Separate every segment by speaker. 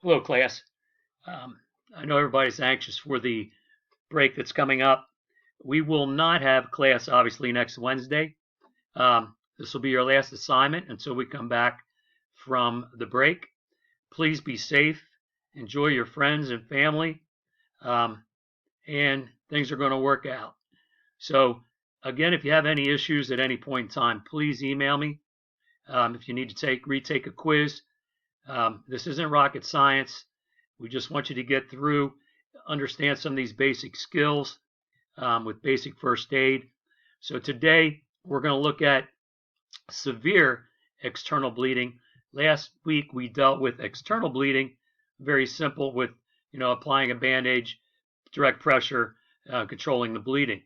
Speaker 1: Hello, class. I know everybody's anxious for the break that's coming up. We will not have class, obviously, next Wednesday. This will be your last assignment until we come back from the break. Please be safe. Enjoy your friends and family. And things are going to work out. So, again, if you have any issues at any point in time, please email me. If you need to retake a quiz, this isn't rocket science. We just want you to get through, understand some of these basic skills with basic first aid. So today we're going to look at severe external bleeding. Last week we dealt with external bleeding, very simple with applying a bandage, direct pressure, controlling the bleeding.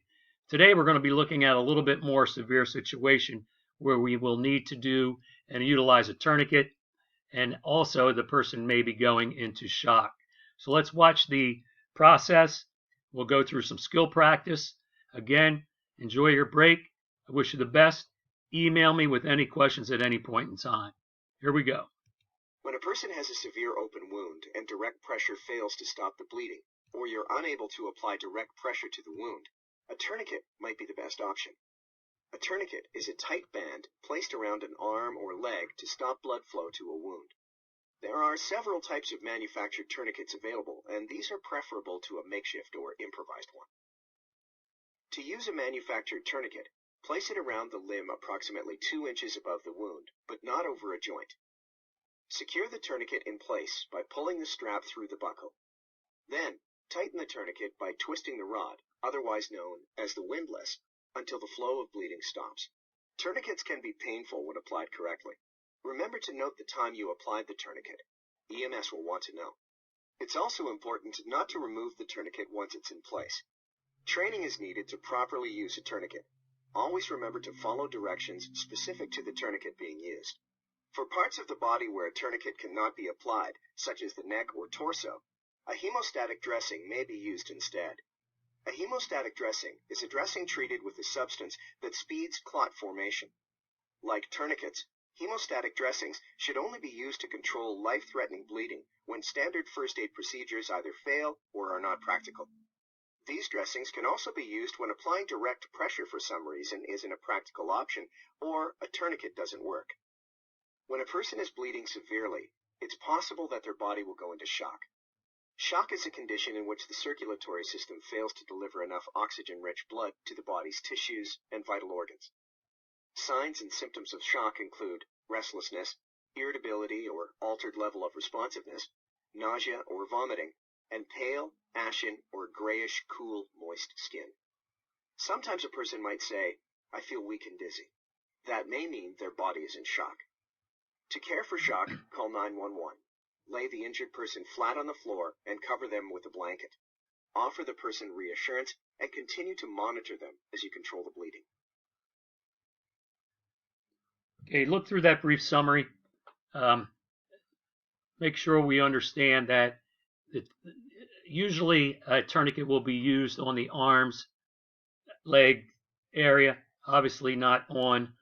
Speaker 1: Today we're going to be looking at a little bit more severe situation where we will need to do and utilize a tourniquet, and also the person may be going into shock. So let's watch the process. We'll go through some skill practice. Again, enjoy your break. I wish you the best. Email me with any questions at any point in time. Here we go.
Speaker 2: When a person has a severe open wound and direct pressure fails to stop the bleeding, or you're unable to apply direct pressure to the wound, a tourniquet might be the best option. A tourniquet is a tight band placed around an arm or leg to stop blood flow to a wound. There are several types of manufactured tourniquets available, and these are preferable to a makeshift or improvised one. To use a manufactured tourniquet, place it around the limb approximately 2 inches above the wound, but not over a joint. Secure the tourniquet in place by pulling the strap through the buckle. Then, tighten the tourniquet by twisting the rod, otherwise known as the windlass, until the flow of bleeding stops. Tourniquets can be painful when applied correctly. Remember to note the time you applied the tourniquet. EMS will want to know. It's also important not to remove the tourniquet once it's in place. Training is needed to properly use a tourniquet. Always remember to follow directions specific to the tourniquet being used. For parts of the body where a tourniquet cannot be applied, such as the neck or torso, a hemostatic dressing may be used instead. A hemostatic dressing is a dressing treated with a substance that speeds clot formation. Like tourniquets, hemostatic dressings should only be used to control life-threatening bleeding when standard first aid procedures either fail or are not practical. These dressings can also be used when applying direct pressure for some reason isn't a practical option or a tourniquet doesn't work. When a person is bleeding severely, it's possible that their body will go into shock. Shock is a condition in which the circulatory system fails to deliver enough oxygen-rich blood to the body's tissues and vital organs. Signs and symptoms of shock include restlessness, irritability or altered level of responsiveness, nausea or vomiting, and pale, ashen, or grayish, cool, moist skin. Sometimes a person might say, "I feel weak and dizzy." That may mean their body is in shock. To care for shock, call 911. Lay the injured person flat on the floor and cover them with a blanket. Offer the person reassurance and continue to monitor them as you control the bleeding.
Speaker 1: Okay, look through that brief summary. Make sure we understand that usually a tourniquet will be used on the arms, leg area, obviously not on,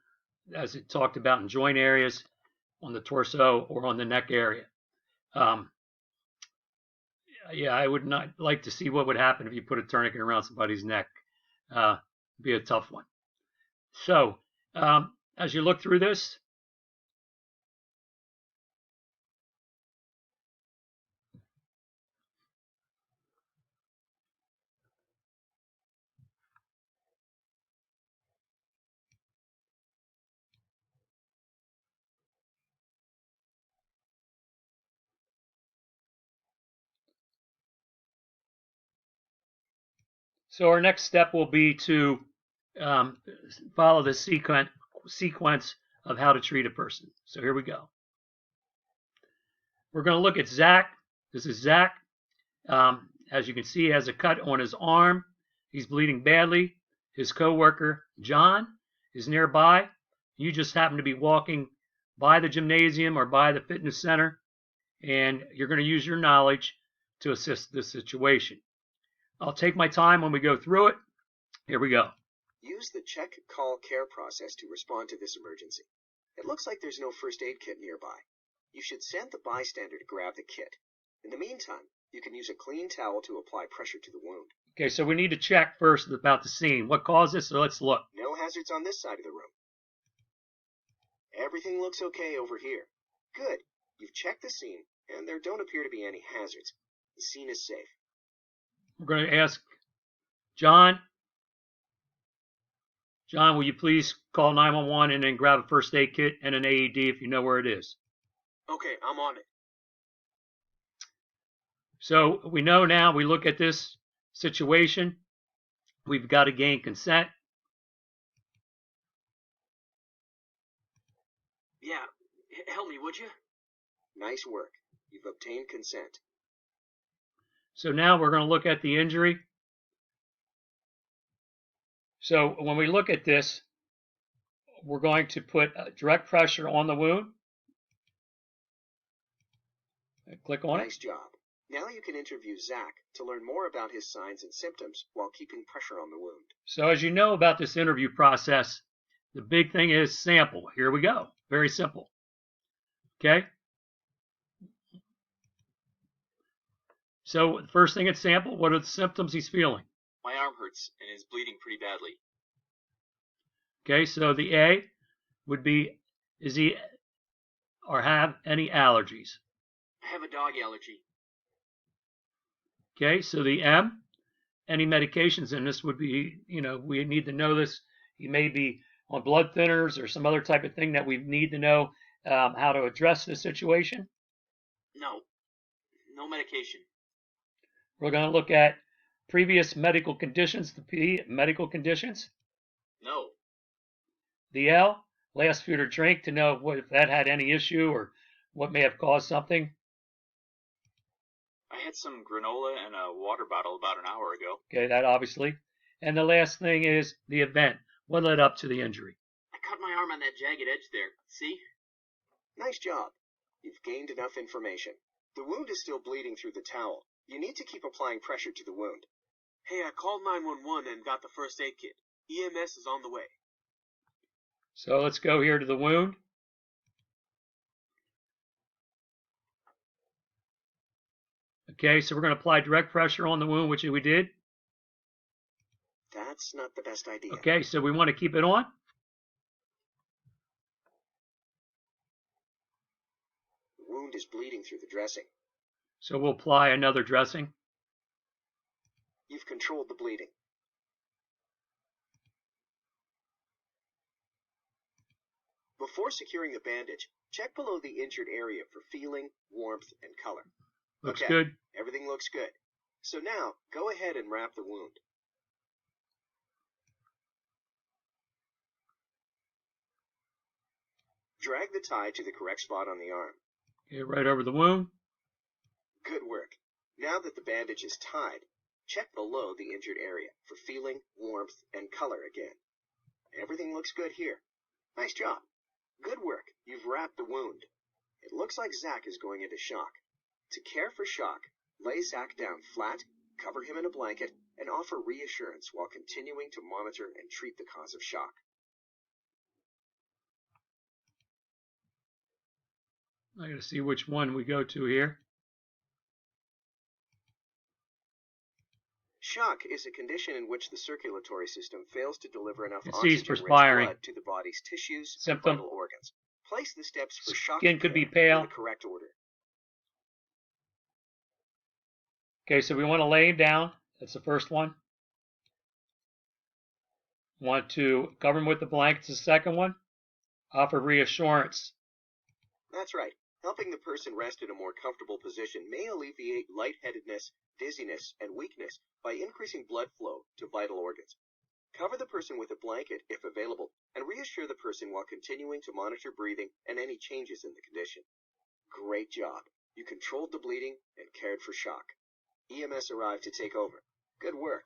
Speaker 1: as it talked about, in joint areas, on the torso or on the neck area. Yeah, I would not like to see what would happen if you put a tourniquet around somebody's neck. It'd be a tough one. So, as you look through this, so our next step will be to follow the sequence of how to treat a person. So here we go. We're going to look at Zach. This is Zach. As you can see, he has a cut on his arm. He's bleeding badly. His coworker, John, is nearby. You just happen to be walking by the gymnasium or by the fitness center, and you're going to use your knowledge to assist this situation. I'll take my time when we go through it. Here we go.
Speaker 2: Use the check, call, care process to respond to this emergency. It looks like there's no first aid kit nearby. You should send the bystander to grab the kit. In the meantime, you can use a clean towel to apply pressure to the wound.
Speaker 1: Okay, so we need to check first about the scene. What caused this? So let's look.
Speaker 2: No hazards on this side of the room. Everything looks okay over here. Good. You've checked the scene, and there don't appear to be any hazards. The scene is safe.
Speaker 1: We're going to ask John. John, will you please call 911 and then grab a first aid kit and an AED if you know where it is?
Speaker 3: Okay, I'm on it.
Speaker 1: So we know now, we look at this situation, we've got to gain consent.
Speaker 3: Yeah, help me, would you?
Speaker 2: Nice work. You've obtained consent.
Speaker 1: So now we're going to look at the injury. So when we look at this, we're going to put direct pressure on the wound. Click on it.
Speaker 2: Nice job. Now you can interview Zach to learn more about his signs and symptoms while keeping pressure on the wound.
Speaker 1: So as you know about this interview process, the big thing is sample. Here we go. Very simple. Okay. So first thing it's sample, what are the symptoms he's feeling?
Speaker 3: My arm hurts and is bleeding pretty badly.
Speaker 1: Okay, so the A would be, is he or have any allergies?
Speaker 3: I have a dog allergy.
Speaker 1: Okay, so the M, any medications in this would be, we need to know this. He may be on blood thinners or some other type of thing that we need to know how to address this situation.
Speaker 3: No medication.
Speaker 1: We're going to look at previous medical conditions, the P, medical conditions.
Speaker 3: No.
Speaker 1: The L, last food or drink to know if that had any issue or what may have caused something.
Speaker 3: I had some granola and a water bottle about an hour ago.
Speaker 1: Okay, that obviously. And the last thing is the event. What led up to the injury?
Speaker 3: I cut my arm on that jagged edge there. See?
Speaker 2: Nice job. You've gained enough information. The wound is still bleeding through the towel. You need to keep applying pressure to the wound.
Speaker 3: Hey, I called 911 and got the first aid kit. EMS is on the way.
Speaker 1: So let's go here to the wound. Okay, so we're going to apply direct pressure on the wound, which we did.
Speaker 2: That's not the best idea.
Speaker 1: Okay, so we want to keep it on.
Speaker 2: The wound is bleeding through the dressing.
Speaker 1: So we'll apply another dressing.
Speaker 2: You've controlled the bleeding. Before securing the bandage, check below the injured area for feeling, warmth, and color.
Speaker 1: Looks
Speaker 2: Okay,
Speaker 1: good.
Speaker 2: everything looks good. So now, go ahead and wrap the wound. Drag the tie to the correct spot on the arm.
Speaker 1: Okay, right over the wound.
Speaker 2: Good work. Now that the bandage is tied, check below the injured area for feeling, warmth, and color again. Everything looks good here. Nice job. Good work. You've wrapped the wound. It looks like Zach is going into shock. To care for shock, lay Zach down flat, cover him in a blanket, and offer reassurance while continuing to monitor and treat the cause of shock.
Speaker 1: I got to see which one we go to here.
Speaker 2: Shock is a condition in which the circulatory system fails to deliver enough
Speaker 1: It sees
Speaker 2: oxygen-rich
Speaker 1: perspiring.
Speaker 2: blood to the body's tissues and
Speaker 1: Symptom.
Speaker 2: vital organs. Place the steps for shock
Speaker 1: Skin could be
Speaker 2: care
Speaker 1: pale.
Speaker 2: in the correct order.
Speaker 1: Okay, so we want to lay him down. That's the first one. Want to cover him with the blankets, the second one. Offer reassurance.
Speaker 2: That's right. Helping the person rest in a more comfortable position may alleviate lightheadedness, dizziness, and weakness by increasing blood flow to vital organs. Cover the person with a blanket if available, and reassure the person while continuing to monitor breathing and any changes in the condition. Great job. You controlled the bleeding and cared for shock. EMS arrived to take over. Good work.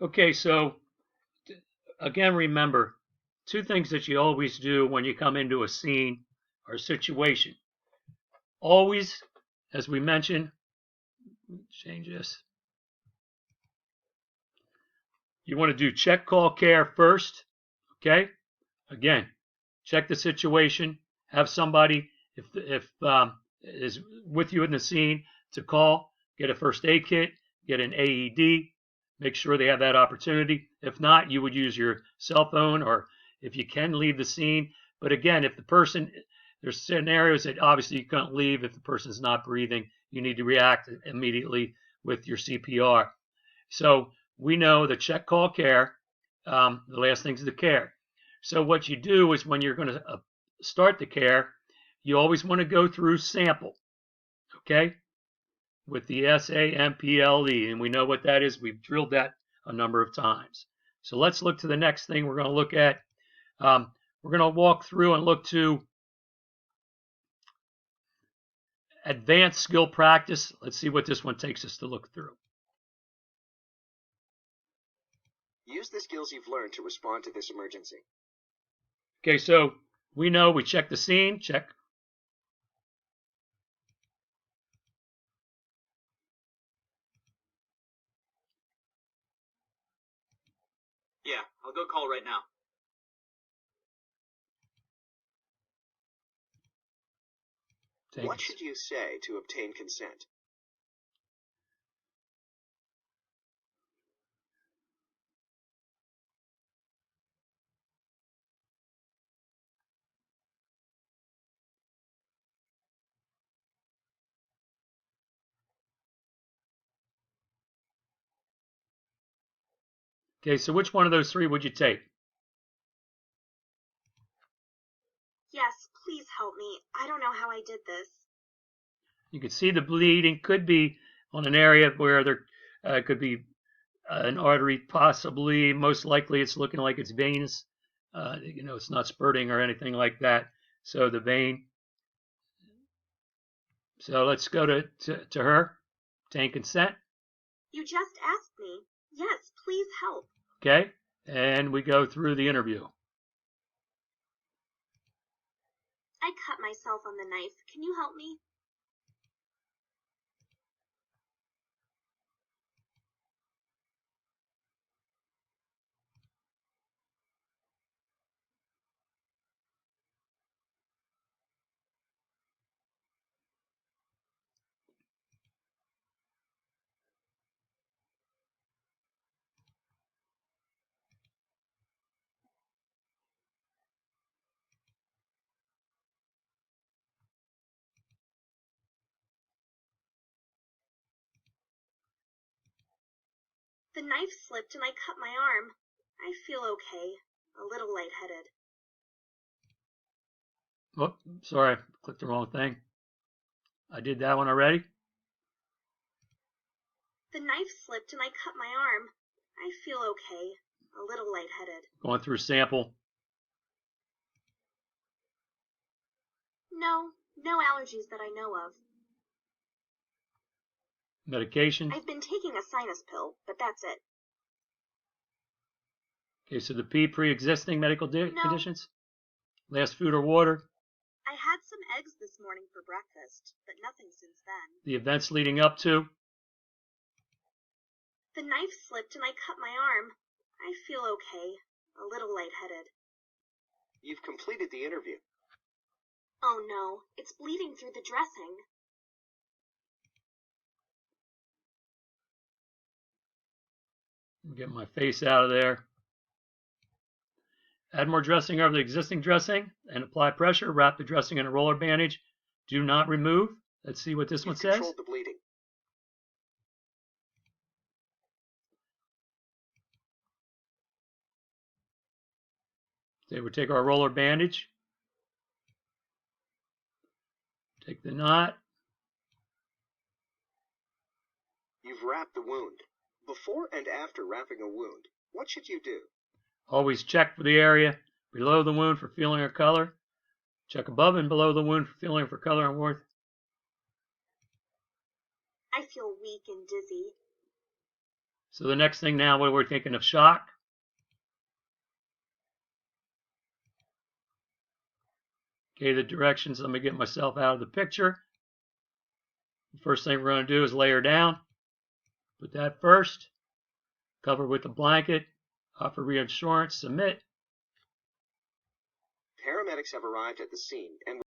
Speaker 1: Okay, so again, remember, two things that you always do when you come into a scene or situation. Always, as we mentioned, change this. You want to do check, call, care first. Okay? Again, check the situation, have somebody, if is with you in the scene, to call, get a first aid kit, get an AED, make sure they have that opportunity. If not, you would use your cell phone, or if you can, leave the scene. But again, if the person, there's scenarios that obviously you can't leave if the person's not breathing. You need to react immediately with your CPR. So we know the check, call, care. The last thing's the care. So what you do is when you're going to start the care, you always want to go through sample, okay, with the SAMPLE, and we know what that is. We've drilled that a number of times. So let's look to the next thing we're going to look at. We're going to walk through and look to advanced skill practice. Let's see what this one takes us to look through.
Speaker 2: Use the skills you've learned to respond to this emergency.
Speaker 1: Okay, so we know we check the scene, check.
Speaker 3: Yeah, I'll go call right now.
Speaker 2: What should you say to obtain consent?
Speaker 1: Okay, so which one of those three would you take?
Speaker 4: Yes, please help me. I don't know how I did this.
Speaker 1: You can see the bleeding could be on an area where there could be an artery, possibly. Most likely it's looking like it's venous. It's not spurting or anything like that. So the vein. So let's go to her. Obtain consent.
Speaker 4: You just asked me. Yes, please help.
Speaker 1: Okay, and we go through the interview.
Speaker 4: I cut myself on the knife. Can you help me? The knife slipped and I cut my arm. I feel okay. A little lightheaded.
Speaker 1: Oh, sorry, I clicked the wrong thing. I did that one already.
Speaker 4: The knife slipped and I cut my arm. I feel okay. A little lightheaded.
Speaker 1: Going through sample.
Speaker 4: No allergies that I know of.
Speaker 1: Medication.
Speaker 4: I've been taking a sinus pill, but that's it.
Speaker 1: Okay, so the P, pre-existing medical conditions. Last food or water.
Speaker 4: I had some eggs this morning for breakfast, but nothing since then.
Speaker 1: The events leading up to.
Speaker 4: The knife slipped and I cut my arm. I feel okay. A little lightheaded.
Speaker 2: You've completed the interview.
Speaker 4: Oh no, it's bleeding through the dressing.
Speaker 1: Get my face out of there. Add more dressing over the existing dressing and apply pressure. Wrap the dressing in a roller bandage. Do not remove. Let's see what this one says.
Speaker 2: Controlled the bleeding.
Speaker 1: Okay, we take our roller bandage. Take the knot.
Speaker 2: You've wrapped the wound. Before and after wrapping a wound, what should you do?
Speaker 1: Always check for the area below the wound for feeling or color. Check above and below the wound for feeling for color and warmth.
Speaker 4: I feel weak and dizzy.
Speaker 1: So the next thing now, we're thinking of shock. Okay, the directions. Let me get myself out of the picture. The first thing we're going to do is lay her down. Put that first. Cover with a blanket. Offer reassurance. Submit.
Speaker 2: Paramedics have arrived at the scene and